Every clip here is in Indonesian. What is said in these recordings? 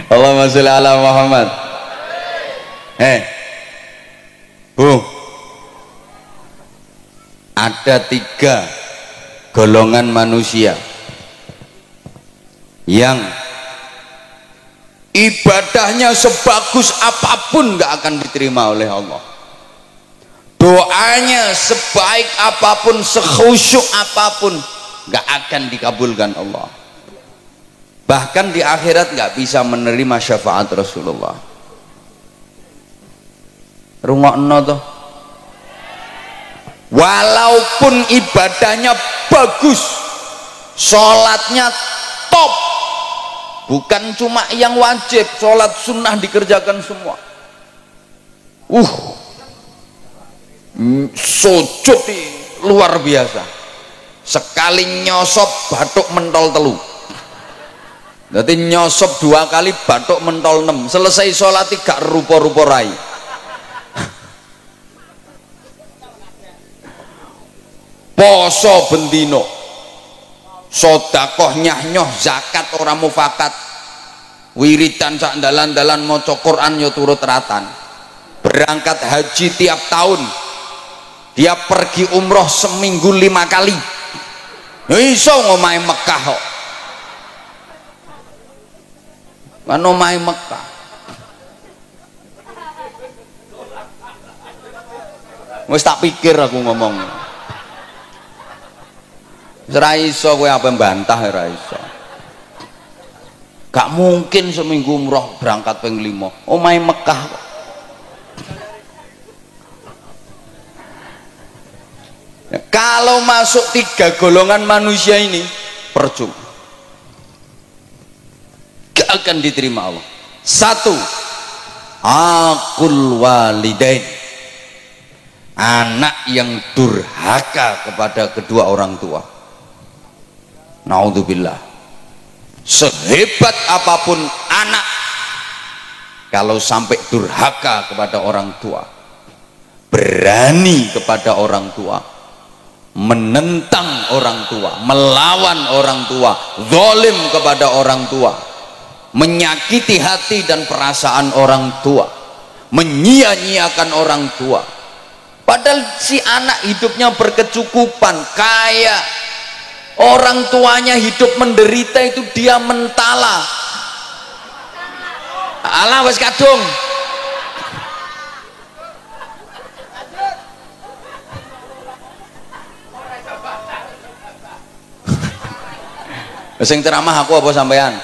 Allahumma sholli ala Muhammad. Bu, ada 3 golongan manusia yang ibadahnya sebagus apapun gak akan diterima oleh Allah, doanya sebaik apapun, sekhusyuk apapun gak akan dikabulkan Allah, bahkan di akhirat gak bisa menerima syafaat Rasulullah. Rungokno toh, walaupun ibadahnya bagus, sholatnya top, bukan cuma yang wajib, sholat sunnah dikerjakan semua, sujud luar biasa, sekali nyosop batuk mentol telu, jadi nyosop 2 kali batuk mentol 6, selesai sholat 3 rupa-rupa rai. Poso bendino, sodakoh nyah-nyoh, zakat orang mufakat, wiridan sak dalan-dalan maca Quran ya turut ratan, berangkat haji tiap tahun, dia pergi umroh seminggu 5 kali, ya iso ngomahe Mekah kok, kan omahe Mekah. Wis tak pikir aku ngomong. Ora iso kowe apa mbantah, ora iso. Gak mungkin seminggu umroh berangkat ping 5. Omahe Mekah kok. Kalau masuk 3 golongan manusia ini percuma, gak akan diterima Allah. 1, aqul walidain, anak yang durhaka kepada kedua orang tua. Naudzubillah, sehebat apapun anak, kalau sampai durhaka kepada orang tua, berani kepada orang tua, menentang orang tua, melawan orang tua, zalim kepada orang tua, menyakiti hati dan perasaan orang tua, menyia-nyiakan orang tua, padahal si anak hidupnya berkecukupan, kaya, orang tuanya hidup menderita, itu dia mentala. Alah wes kadung, sing ceramah aku apa sampean?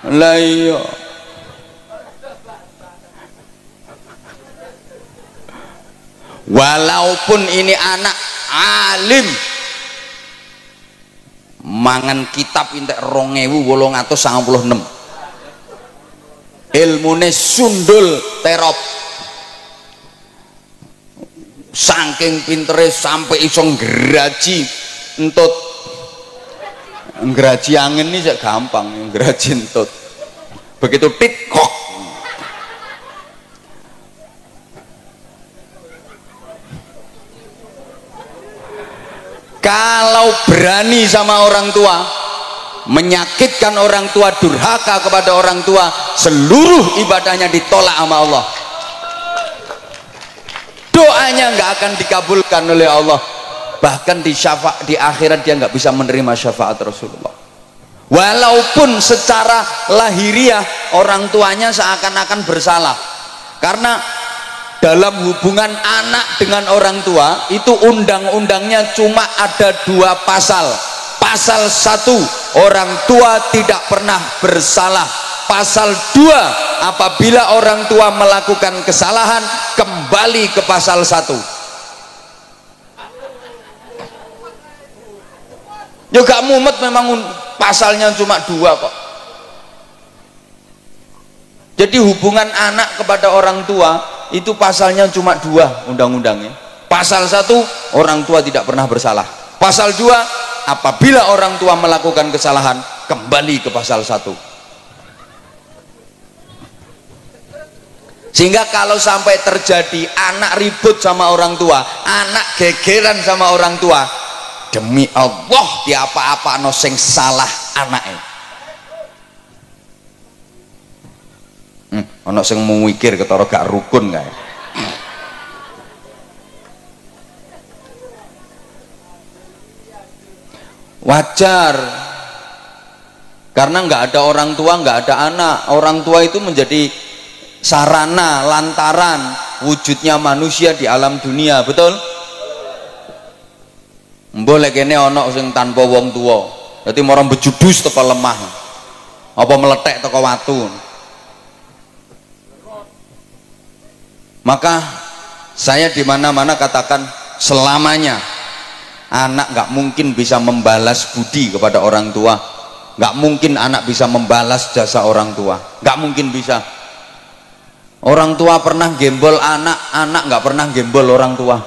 Lah iya, walaupun ini anak alim, mangan kitab entek 2896, ilmune sundul terop, saking pintere sampai iso ngraji entut, ngraji angin ini sak gampang, ngraji entut begitu tikok. Kalau berani sama orang tua, menyakitkan orang tua, durhaka kepada orang tua, seluruh ibadahnya ditolak sama Allah, doanya nggak akan dikabulkan oleh Allah, bahkan di akhirat dia nggak bisa menerima syafaat Rasulullah. Walaupun secara lahiriah orang tuanya seakan-akan bersalah, karena dalam hubungan anak dengan orang tua itu undang-undangnya cuma ada 2 pasal. Pasal 1, orang tua tidak pernah bersalah. Pasal 2, apabila orang tua melakukan kesalahan, kembali ke pasal 1. Ya gak mumet, memang pasalnya cuma 2 kok. Jadi hubungan anak kepada orang tua itu pasalnya cuma 2 undang-undangnya. Pasal 1, orang tua tidak pernah bersalah. Pasal 2, apabila orang tua melakukan kesalahan, kembali ke pasal 1. Sehingga kalau sampai terjadi anak ribut sama orang tua, anak gegeran sama orang tua, demi Allah di apa-apa no sing salah anaknya. ana sing mikir ketara gak rukun kae. Wajar, karena nggak ada orang tua, nggak ada anak. Orang tua itu menjadi sarana, lantaran wujudnya manusia di alam dunia, betul? Boleh kene ana sing tanpa wong tua, dadi marang bejudus teko lemah, apa meletek teko watu. Maka saya di mana-mana katakan selamanya anak nggak mungkin bisa membalas budi kepada orang tua, nggak mungkin anak bisa membalas jasa orang tua, nggak mungkin bisa. Orang tua pernah gembol anak, anak nggak pernah gembol orang tua.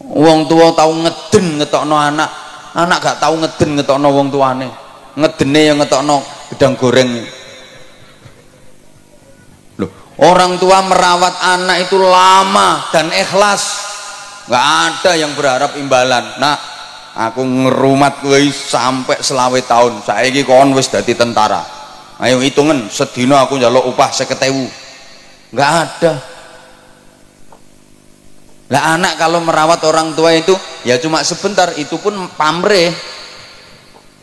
Wong tua tahu ngeden ngetokno anak, anak gak tahu ngeden ngetokno wong tuane. Ngedene yang ngetokno gedang goreng. Loh, orang tua merawat anak itu lama dan ikhlas, nggak ada yang berharap imbalan. Nah, aku ngerumat kowe sampai selawe tahun, saiki kon wis dadi tentara, ayo hitungan sedina aku njaluk upah 50.000, nggak ada. Lah anak kalau merawat orang tua itu ya cuma sebentar, itu pun pamrih,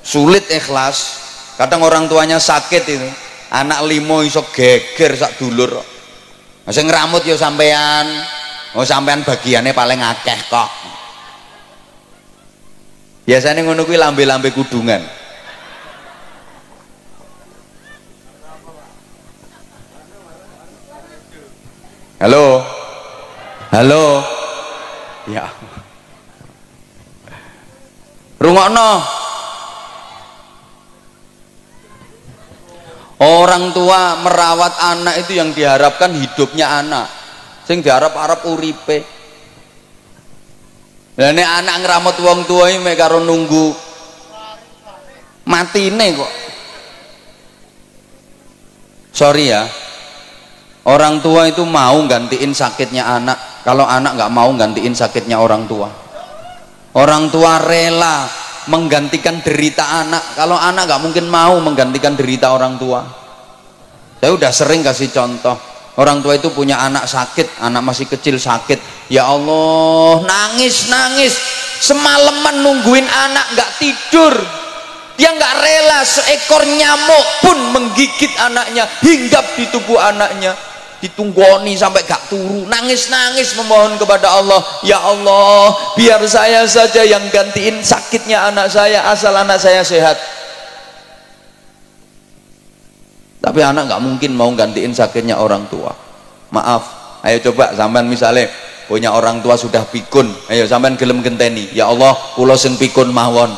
sulit ikhlas. Kadang orang tuanya sakit itu, anak limo iso geger sak dulur, sing ngramut yo sampean. Oh sampean bagiannya paling akeh kok. Biasanya ngono kuwi lambe-lambe kudungan. Halo. Halo. Ya. Rungokno. Orang tua merawat anak itu yang diharapkan hidupnya anak. Sing diharap-harap uripe. Lah nek anak ngramut wong tua iki mek karo nunggu matine kok. Sorry ya. Orang tua itu mau gantiin sakitnya anak, kalau anak nggak mau gantiin sakitnya orang tua. Orang tua rela menggantikan derita anak, kalau anak nggak mungkin mau menggantikan derita orang tua. Saya udah sering kasih contoh. Orang tua itu punya anak sakit, anak masih kecil sakit, ya Allah, nangis semalaman nungguin anak nggak tidur. Dia nggak rela seekor nyamuk pun menggigit anaknya, hinggap di tubuh anaknya, ditunggoni sampai gak turu, nangis memohon kepada Allah, ya Allah, biar saya saja yang gantiin sakitnya anak saya, asal anak saya sehat. Tapi anak nggak mungkin mau gantiin sakitnya orang tua. Maaf, ayo coba sampean misalnya punya orang tua sudah pikun, ayo sampean gelem genteni, ya Allah, kula sing pikun mawon.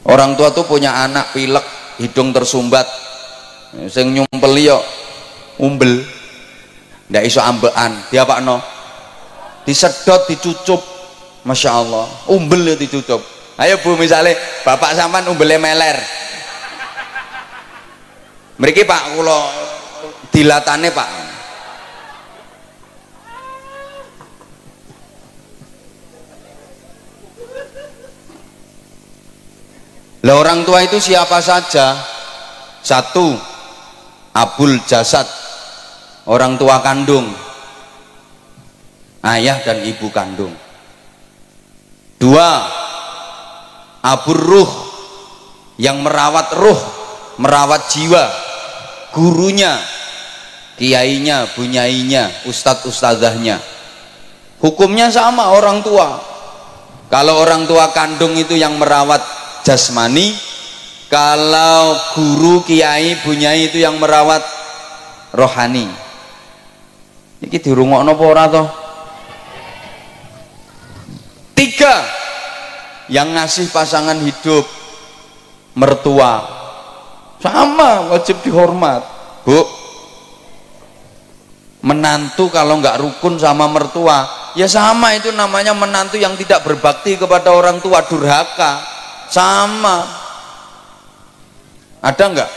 Orang tua tuh punya anak pilek, hidung tersumbat, sing nyumpeli yo umbel, ndak iso ambekan, diapakno? Disedot, dicucup, masya Allah, umbel ya dicucup. Ayo bu, misalnya bapak sampan umbelnya meler, mriki pak, kulo dilatane pak. Lah orang tua itu siapa saja? Satu, abul jasad, orang tua kandung, ayah dan ibu kandung. Dua, abur ruh, yang merawat ruh, merawat jiwa, gurunya, kiainya, bunyainya, ustadz ustadzahnya. Hukumnya sama orang tua. Kalau orang tua kandung itu yang merawat jasmani, kalau guru, kiai, bunyai itu yang merawat rohani. Iki dirungokno apa ora toh? Tiga, yang ngasih pasangan hidup, mertua, sama wajib dihormat. Bu, menantu kalau nggak rukun sama mertua, ya sama, itu namanya menantu yang tidak berbakti kepada orang tua, durhaka. Sama. Ada nggak?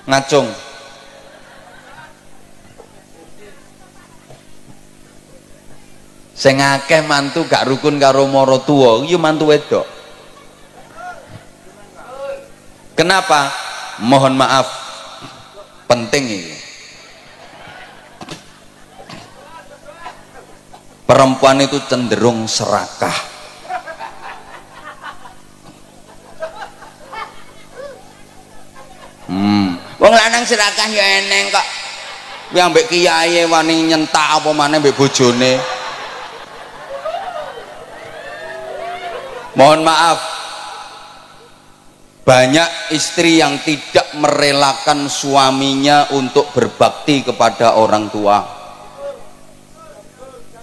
Ngacung. Sing akeh mantu gak rukun karo maratuwa iki mantu wedok. Kenapa? Mohon maaf, penting ini. Perempuan itu cenderung serakah. Wong lanang serakah ya eneng kok. Yang mbek kiai wani nyentak apa maneh mbek bojone. Mohon maaf, banyak istri yang tidak merelakan suaminya untuk berbakti kepada orang tua.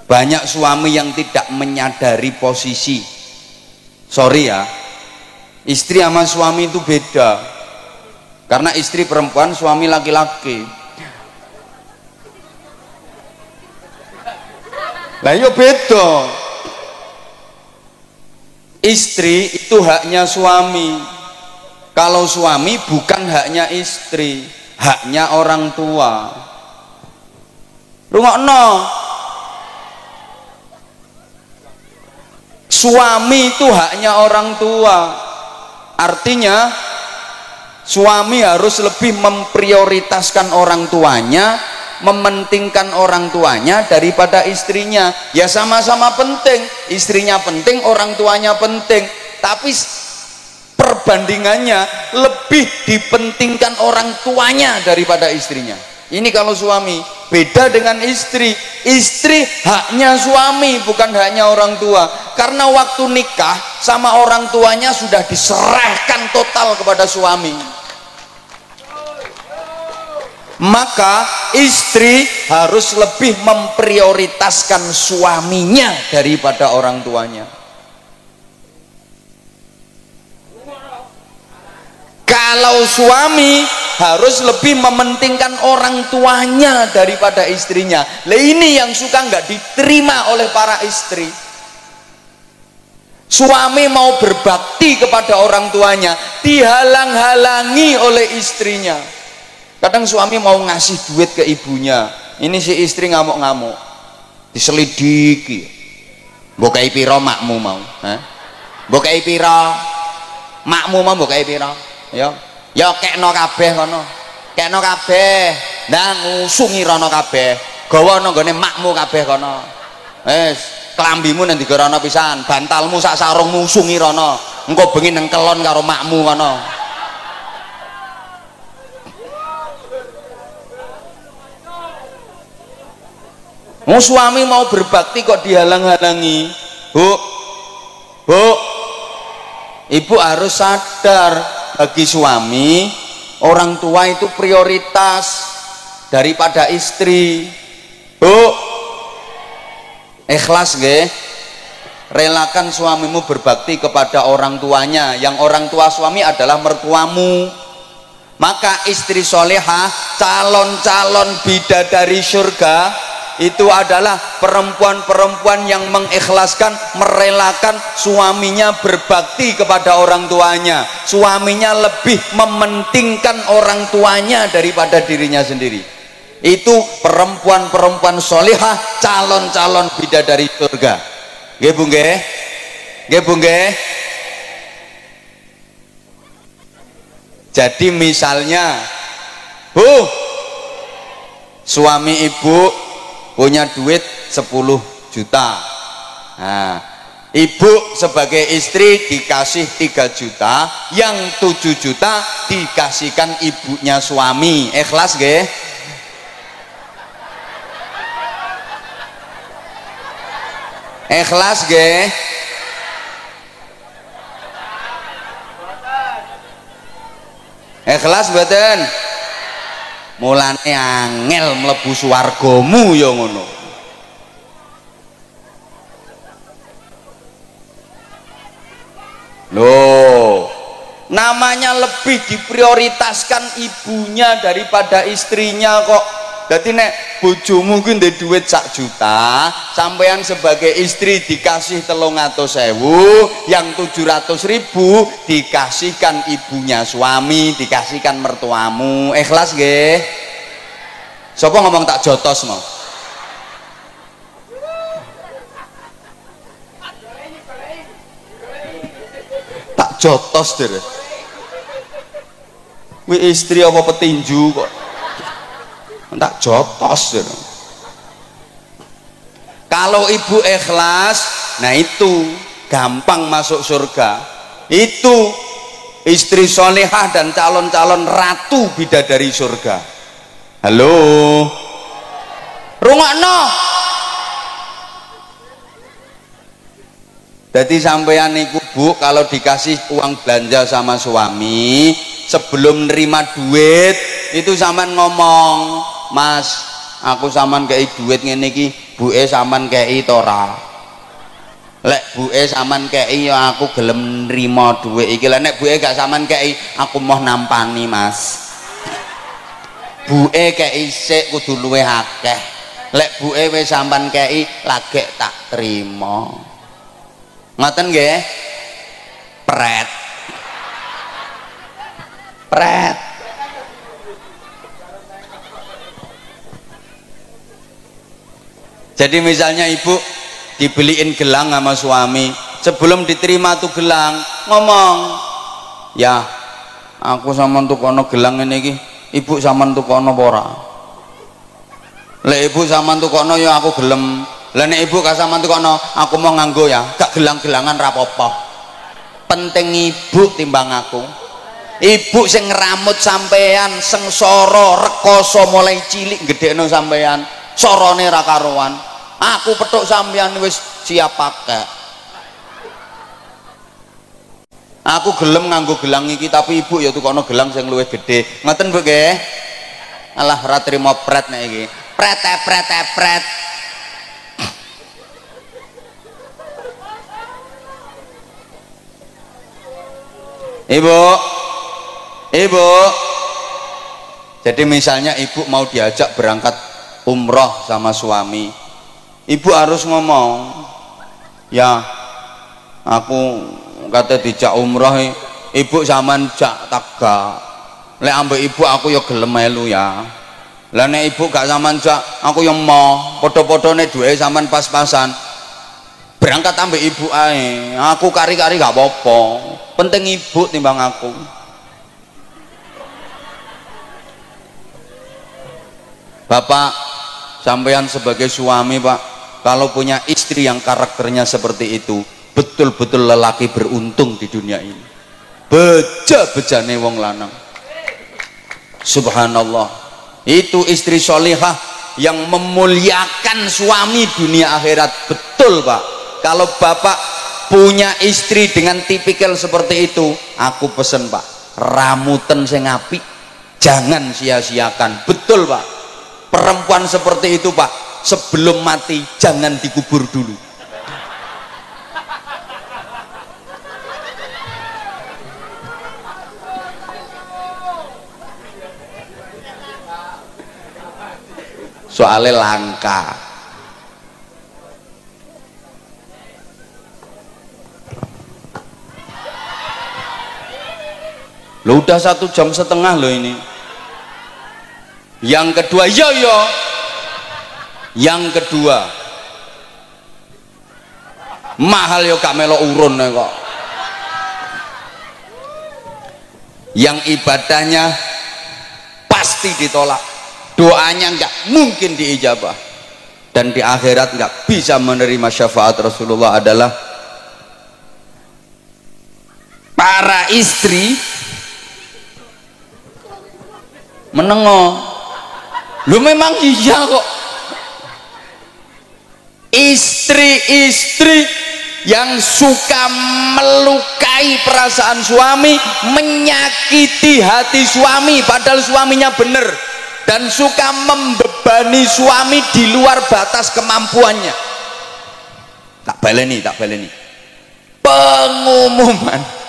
Banyak suami yang tidak menyadari posisi. Sorry ya, istri sama suami itu beda. Karena istri perempuan, suami laki-laki. Lah yo beda. Istri itu haknya suami. Kalau suami bukan haknya istri, haknya orang tua. Rungokno. Suami itu haknya orang tua. Artinya suami harus lebih memprioritaskan orang tuanya, mementingkan orang tuanya daripada istrinya. Ya sama-sama penting, istrinya penting, orang tuanya penting, tapi perbandingannya lebih dipentingkan orang tuanya daripada istrinya. Ini kalau suami. Beda dengan istri. Istri haknya suami, bukan haknya orang tua. Karena waktu nikah sama orang tuanya sudah diserahkan total kepada suami. Maka istri harus lebih memprioritaskan suaminya daripada orang tuanya. Kalau suami harus lebih mementingkan orang tuanya daripada istrinya. Lah ini yang suka nggak diterima oleh para istri. Suami mau berbakti kepada orang tuanya, dihalang-halangi oleh istrinya. Kadang suami mau ngasih duit ke ibunya, ini si istri ngamuk-ngamuk, diselidiki. Mbok kei pira makmu mau? Mbok kei pira makmu mau? Mbok kei pira? Ya kekno kabeh kono, kekno kabeh, ndang ngusungi rono kabeh, gawa nang gone makmu kabeh kono. Wis klambimu nang digarono pisan, bantalmu sak sarungmu usungi rono, engko bengi nang kelon karo makmu kono. Suami mau berbakti kok dihalang-halangi. Bu, ibu harus sadar, bagi suami orang tua itu prioritas daripada istri. Bu, ikhlas nggih, relakan suamimu berbakti kepada orang tuanya, yang orang tua suami adalah mertuamu. Maka istri solehah, calon-calon bidadari surga itu adalah perempuan-perempuan yang mengikhlaskan, merelakan suaminya berbakti kepada orang tuanya. Suaminya lebih mementingkan orang tuanya daripada dirinya sendiri. Itu perempuan-perempuan solihah, calon-calon bidadari surga. Nggih Bu nggih? Nggih Bu nggih? Jadi misalnya, Bu, suami ibu punya duit 10 juta. Nah, ibu sebagai istri dikasih 3 juta, yang 7 juta dikasihkan ibunya suami. Ikhlas nggih? Ikhlas nggih? Ikhlas mboten? Mulane angel mlebu swargamu ya ngono. Loh, namanya lebih diprioritaskan ibunya daripada istrinya kok. Jadi nek bojomu ku ndek duit 1 juta, sampean sebagai istri dikasih 300.000, yang 700.000 dikasihkan ibunya suami, dikasihkan mertuamu. Ikhlas nggih? Sapa ngomong tak jotos mau? jotos deh. Wi istri apa petinju kok tak jotos deh. Kalau ibu ikhlas, nah itu gampang masuk surga. Itu istri solehah dan calon-calon ratu bidadari surga. Halo, rungokno. Jadi sampeyan niku Bu, kalau dikasih uang belanja sama suami, sebelum nerima duit itu sampean ngomong, "Mas, aku sampean kei duit ngene iki, buke sampean kei to ora?" Lek buke sampean kei ya aku gelem nrimo duit iki. Lek nek buke gak sampean kei, aku mau nampani, Mas. Buke kei sik kudu luwih akeh. Lek buke wis sampean kei, lagek tak trimo. Ngoten nggih? Pret. Pret. Jadi misalnya ibu dibeliin gelang sama suami, sebelum diterima tuh gelang ngomong, "Ya, aku sama tukono gelang ini iki, ibu sama tukono ora?" Lek ibu sama tukono ya aku gelem. Lah nek ibu gak sama tukono, aku mau nganggo ya, gak gelang-gelangan rapopo. Penting ibu timbang aku. Ibu sing ngeramut sampean, sengsara rekoso mulai cilik gedhekno sampean, sorone ra karuan. Aku petuk sampean wis siap pakai. Aku gelem nganggo gelang iki, tapi ibu ya tukono gelang sing luwih gedhe. Ngoten Bu nggih? Alah ra trimo pret nek iki. Pret. Ibu, jadi misalnya ibu mau diajak berangkat umroh sama suami, ibu harus ngomong, "Ya, aku kata dijak umroh, ibu sampean jak taga. Lek ambek ibu aku ya gelem melu ya. Lah nek ibu gak sampean jak, aku yang mau padha-padhane duwe sampean pas-pasan. Berangkat ambek ibu ae. Aku kari-kari gak apa-apa. Penting ibu timbang aku." Bapak, sampean sebagai suami Pak, kalau punya istri yang karakternya seperti itu, betul-betul lelaki beruntung di dunia ini. Beja-bejane wong lanang. Subhanallah. Itu istri solihah yang memuliakan suami dunia akhirat. Betul Pak. Kalau Bapak punya istri dengan tipikal seperti itu, aku pesen Pak, ramuten sing apik, jangan sia-siakan. Betul Pak. Perempuan seperti itu Pak, sebelum mati jangan dikubur dulu. Soalnya langka. Lo udah 1,5 jam loh ini. Yang kedua, yang kedua, mahal yo gak melo urun kok. Yang ibadahnya pasti ditolak, doanya nggak mungkin diijabah, dan di akhirat nggak bisa menerima syafaat Rasulullah adalah para istri menengok. Lu memang iya kok. Istri-istri yang suka melukai perasaan suami, menyakiti hati suami padahal suaminya benar, dan suka membebani suami di luar batas kemampuannya. Tak baleni pengumuman.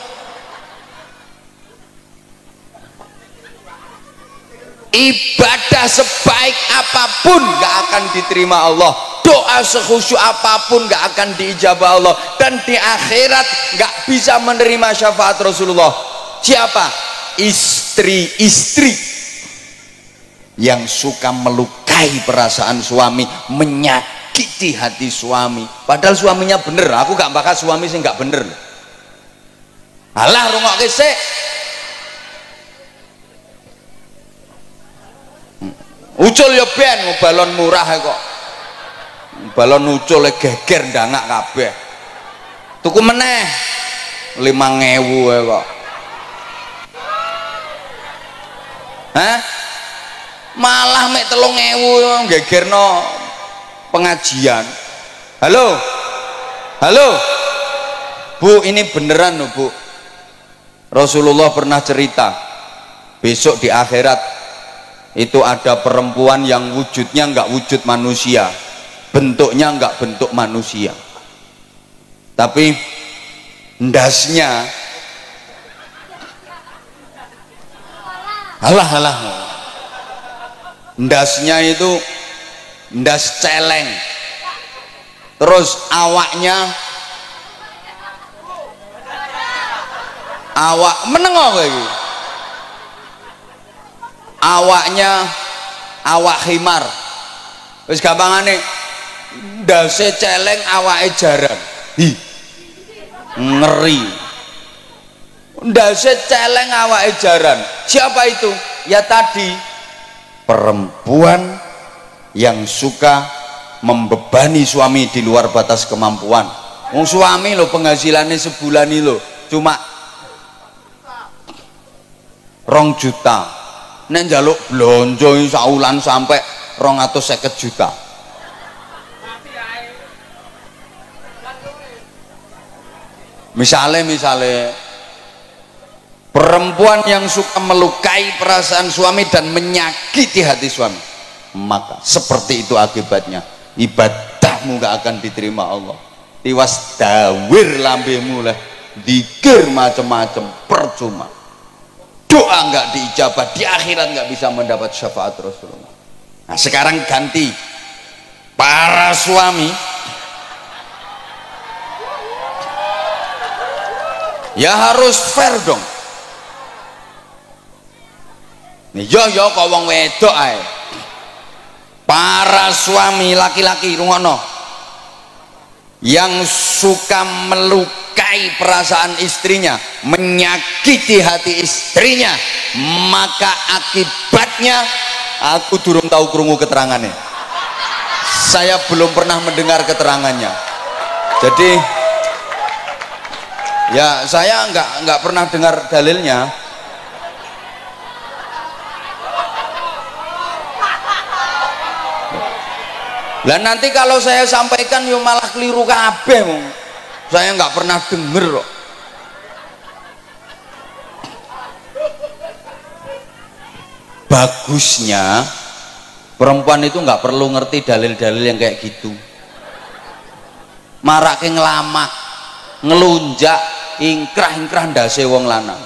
Ibadah sebaik apapun gak akan diterima Allah, doa sekhusyuk apapun gak akan diijabah Allah, dan di akhirat gak bisa menerima syafaat Rasulullah. Siapa? Istri-istri yang suka melukai perasaan suami, menyakiti hati suami padahal suaminya bener. Aku gak bakal suami sih gak bener. Alah rungokke sik. Ucul ya ben balon murah kok. Balon ucul geger ndangak kabeh. Tuku meneh 5.000 kok. Hah? Malah mek 3.000 gegerno pengajian. Halo. Halo. Bu, ini beneran loh, Bu. Rasulullah pernah cerita, besok di akhirat itu ada perempuan yang wujudnya enggak wujud manusia, bentuknya enggak bentuk manusia, tapi ndasnya halah ndasnya itu ndas celeng, terus awak menengok lagi, awaknya awak khimar, wis gampangane ndase celeng awake jaran. Hi, ngeri. Ndase celeng awake jaran. Siapa itu? Ya tadi perempuan yang suka membebani suami di luar batas kemampuan. Wong suami lo penghasilannya sebulan ini lo cuma 2 juta. Nek njaluk blonjo saulan sampai 250 juta. Misalnya perempuan yang suka melukai perasaan suami dan menyakiti hati suami, maka seperti itu akibatnya, ibadahmu gak akan diterima Allah. Tiwas dawir lambemu lah, dikir macam-macam percuma, doa nggak diijabah, di akhirat nggak bisa mendapat syafaat Rasulullah. Nah sekarang ganti, para suami ya harus fair dong. Nih yo kok wong wedok ae. Para suami laki-laki rungokno, yang suka melukai perasaan istrinya, menyakiti hati istrinya, maka akibatnya, aku durung tahu krungu keterangannya, saya belum pernah mendengar keterangannya, jadi ya saya nggak pernah dengar dalilnya. Lah nanti kalau saya sampaikan yo malah keliru kabeh, saya nggak pernah denger kok. Bagusnya perempuan itu nggak perlu ngerti dalil-dalil yang kayak gitu, marake ngelamak, ngelunjak, ingkrah ndase wong lanang.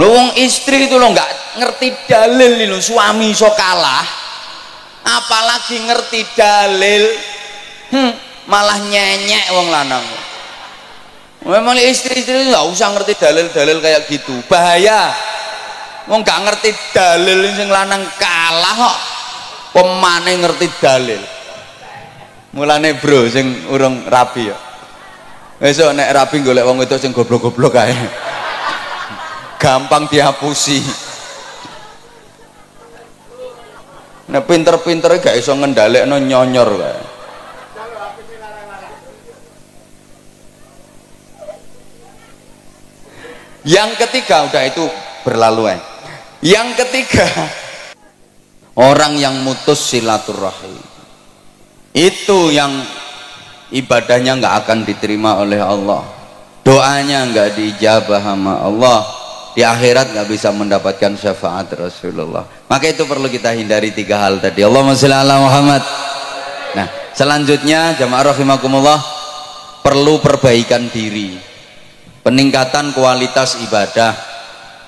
Lho wong istri itu lo nggak ngerti dalil lho, suami iso kalah, apalagi ngerti dalil, malah nyenyek wong lanang. Memang istri-istri nggak usah ngerti dalil-dalil kayak gitu, bahaya. Wong nggak ngerti dalil sing lanang kalah kok, pemane ngerti dalil. Mulane bro sing urung rabi ya, besok nek rabi golek wong itu sing goblok-goblok kae, gampang dihapusi. Nah pinter-pinternya gak iso ngendalekno nyonyor kae. Yang ketiga udah itu berlalu. Yang ketiga, orang yang mutus silaturahim, itu yang ibadahnya nggak akan diterima oleh Allah, doanya nggak diijabah sama Allah, di akhirat nggak bisa mendapatkan syafaat Rasulullah. Maka itu perlu kita hindari 3 hal tadi. Allahumma sholli ala Muhammad. Nah selanjutnya jamaah rahimakumullah, perlu perbaikan diri, peningkatan kualitas ibadah,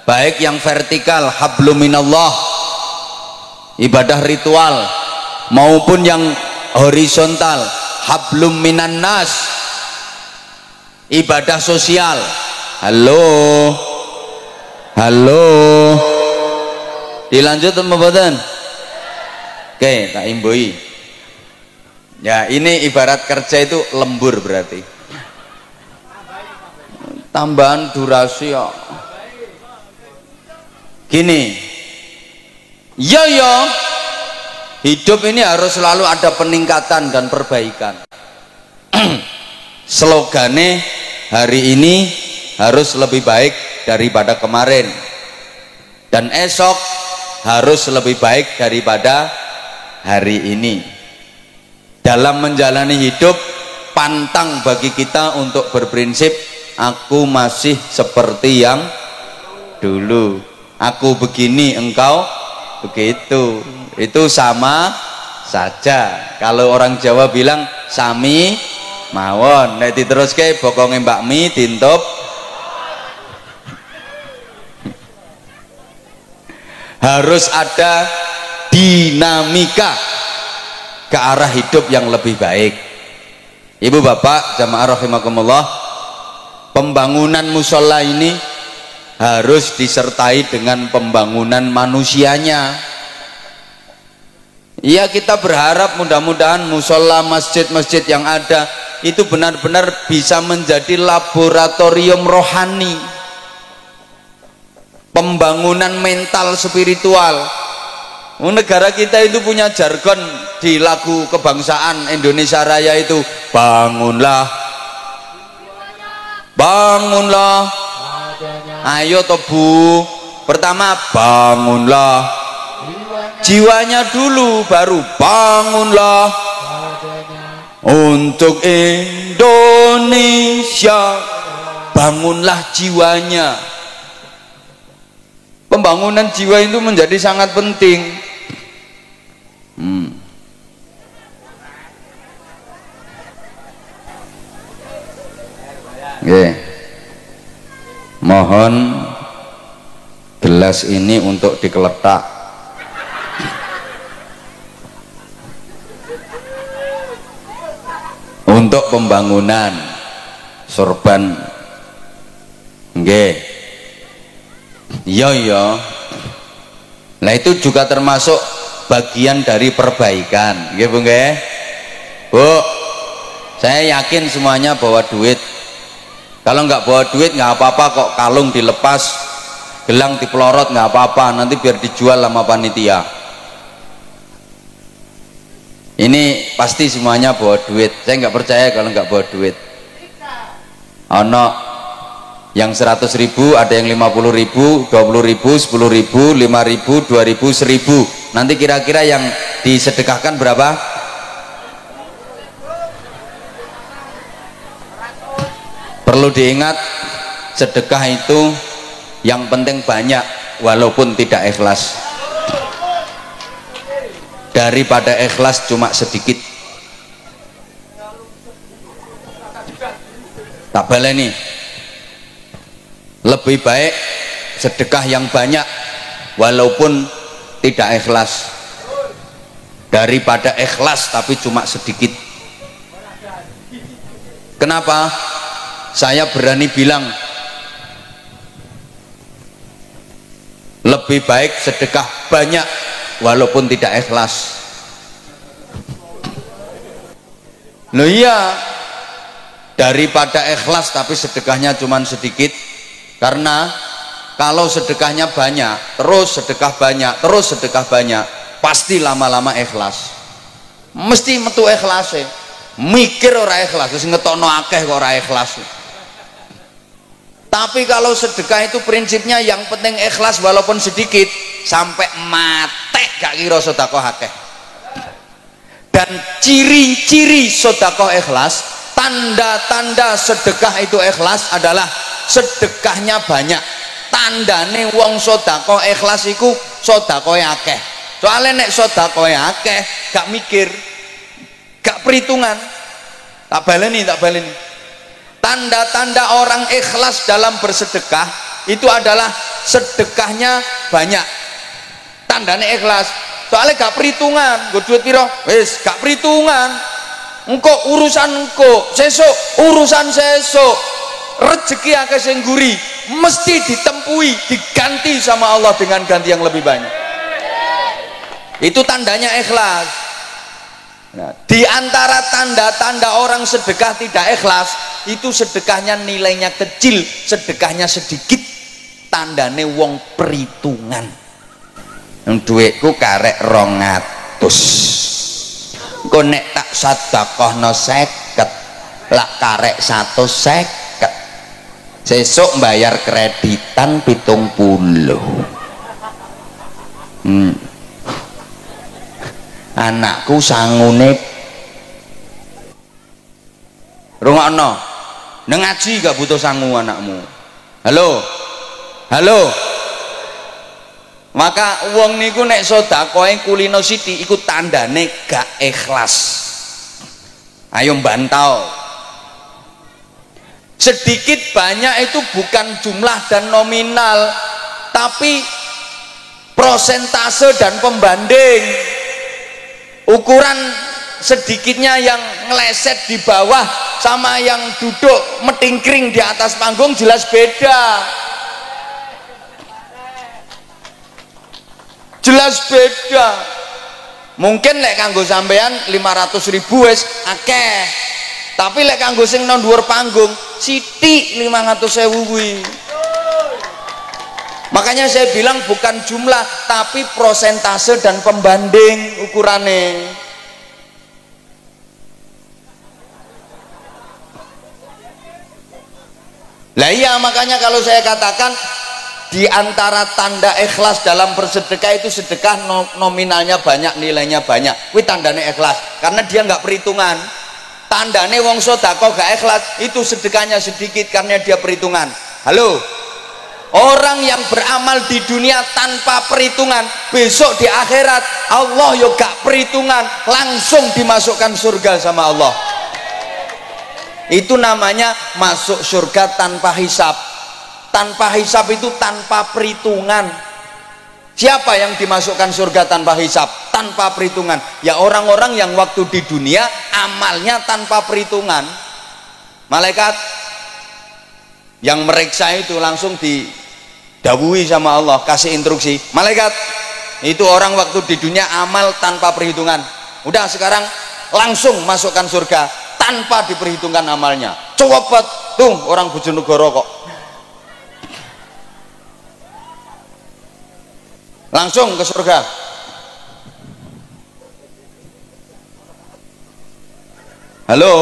baik yang vertikal hablum minallah, ibadah ritual, maupun yang horizontal hablum minan nas, ibadah sosial. Halo, dilanjut mboten? Oke, tak imbui. Ya, ini ibarat kerja itu lembur berarti. tambahan durasi ya. Gini, ya, hidup ini harus selalu ada peningkatan dan perbaikan. Slogane hari ini harus lebih baik daripada kemarin, dan esok harus lebih baik daripada hari ini. Dalam menjalani hidup, pantang bagi kita untuk berprinsip aku masih seperti yang dulu, aku begini engkau begitu. Itu sama saja. Kalau orang Jawa bilang sami mawon, nek diteruske bokonge Mbak Mi dintop. Harus ada dinamika ke arah hidup yang lebih baik. Ibu bapak jamaah rahimakumullah, pembangunan musola ini harus disertai dengan pembangunan manusianya. Ya, kita berharap mudah-mudahan musola, masjid-masjid yang ada itu benar-benar bisa menjadi laboratorium rohani, pembangunan mental spiritual. Negara kita itu punya jargon di lagu kebangsaan Indonesia Raya itu, bangunlah, bangunlah, ayo toh Bu. Pertama bangunlah jiwanya dulu, baru bangunlah untuk Indonesia, bangunlah jiwanya. Pembangunan jiwa itu menjadi sangat penting. Mohon gelas ini untuk dikeletak. Untuk pembangunan sorban. Nggih. Iya. Nah itu juga termasuk bagian dari perbaikan. Nggih Bu nggih. Bu, saya yakin semuanya bawa duit. Kalau nggak bawa duit nggak apa-apa kok, kalung dilepas, gelang dipelorot nggak apa-apa, nanti biar dijual sama panitia. Ini pasti semuanya bawa duit. Saya nggak percaya kalau nggak bawa duit. Ono yang 100.000, ada yang 50.000, 20.000, 10.000, 5.000, 2.000, 1.000. Nanti kira-kira yang disedekahkan berapa? Perlu diingat, sedekah itu yang penting banyak walaupun tidak ikhlas, daripada ikhlas cuma sedikit. Tak baleni, lebih baik sedekah yang banyak walaupun tidak ikhlas daripada ikhlas tapi cuma sedikit. Kenapa? Saya berani bilang lebih baik sedekah banyak walaupun tidak ikhlas. Loh iya, daripada ikhlas tapi sedekahnya cuma sedikit. Karena kalau sedekahnya banyak, terus sedekah banyak, terus sedekah banyak, pasti lama-lama ikhlas. Mesti metu ikhlas ya. Mikir ora ikhlas, terus ngetokno akeh kok ora ikhlas. Tapi kalau sedekah itu prinsipnya yang penting ikhlas walaupun sedikit, sampai mate gak kira sedekah akeh. Dan ciri-ciri sedekah ikhlas, tanda-tanda sedekah itu ikhlas adalah sedekahnya banyak. Tandane wong sedekah ikhlas iku sedekah akeh. Soalnya nek sedekah akeh gak mikir, gak perhitungan. Tak baleni. Tanda-tanda orang ikhlas dalam bersedekah itu adalah sedekahnya banyak. Tandanya ikhlas. Soalnya gak perhitungan, gue duit piro, wis gak perhitungan. Engko urusan engko, sesuk urusan sesuk. Rezeki akeh sing guri, mesti ditempui, diganti sama Allah dengan ganti yang lebih banyak. Itu tandanya ikhlas. Nah, di antara tanda-tanda orang sedekah tidak ikhlas, itu sedekahnya nilainya kecil, sedekahnya sedikit, tandane wong perhitungan. Duitku karek 200, engko nek tak sedekahno 50, lak karek 150, sesuk bayar kreditan 70. Anakku sangune rungokno nang ngaji gak butuh sangu anakmu. Halo maka wong niku nek sedekahe kulino sithik iku tandane gak ikhlas. Ayo bantau. Sedikit banyak itu bukan jumlah dan nominal, tapi prosentase dan pembanding. Ukuran sedikitnya yang ngeleset di bawah sama yang duduk metingkring di atas panggung jelas beda. Jelas beda. Mungkin lek kanggo sampean 500.000 wis akeh. Tapi lek kanggo sing nang dhuwur panggung sithik 500.000 kuwi. Makanya saya bilang bukan jumlah tapi prosentase dan pembanding ukurannya. Lah iya, makanya kalau saya katakan di antara tanda ikhlas dalam bersedekah itu sedekah nominalnya banyak, nilainya banyak. Kuwi tandane ikhlas karena dia nggak perhitungan. Tandane wong sedekah gak ikhlas itu sedekahnya sedikit karena dia perhitungan. Halo. Orang yang beramal di dunia tanpa perhitungan, besok di akhirat Allah yo gak perhitungan, langsung dimasukkan surga sama Allah. Itu namanya masuk surga tanpa hisab. Tanpa hisab itu tanpa perhitungan. Siapa yang dimasukkan surga tanpa hisab, tanpa perhitungan? Ya orang-orang yang waktu di dunia amalnya tanpa perhitungan. Malaikat yang meriksa itu langsung didhawuhi sama Allah, kasih instruksi, malaikat itu orang waktu di dunia amal tanpa perhitungan, udah sekarang langsung masukkan surga tanpa diperhitungkan amalnya. Coba tuh orang Bojonegoro kok langsung ke surga. Halo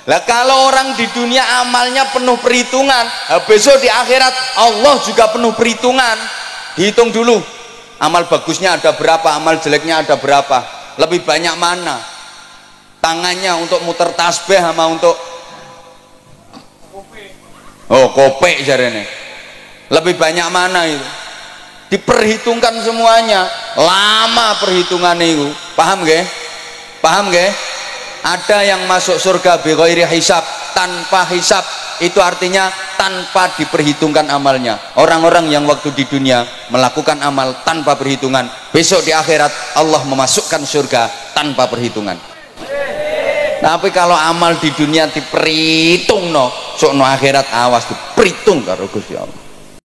lah, kalau orang di dunia amalnya penuh perhitungan, besok di akhirat Allah juga penuh perhitungan. Dihitung dulu amal bagusnya ada berapa, amal jeleknya ada berapa, lebih banyak mana tangannya untuk muter tasbih sama untuk kopek jarene, lebih banyak mana itu diperhitungkan semuanya. Lama perhitungan itu, paham gak? Ada yang masuk surga bighairi hisab, tanpa hisab, itu artinya tanpa diperhitungkan amalnya. Orang-orang yang waktu di dunia melakukan amal tanpa perhitungan, besok di akhirat Allah memasukkan surga tanpa perhitungan. Tapi kalau amal di dunia diperhitung, sok no akhirat awas diperhitung karo Gusti Allah.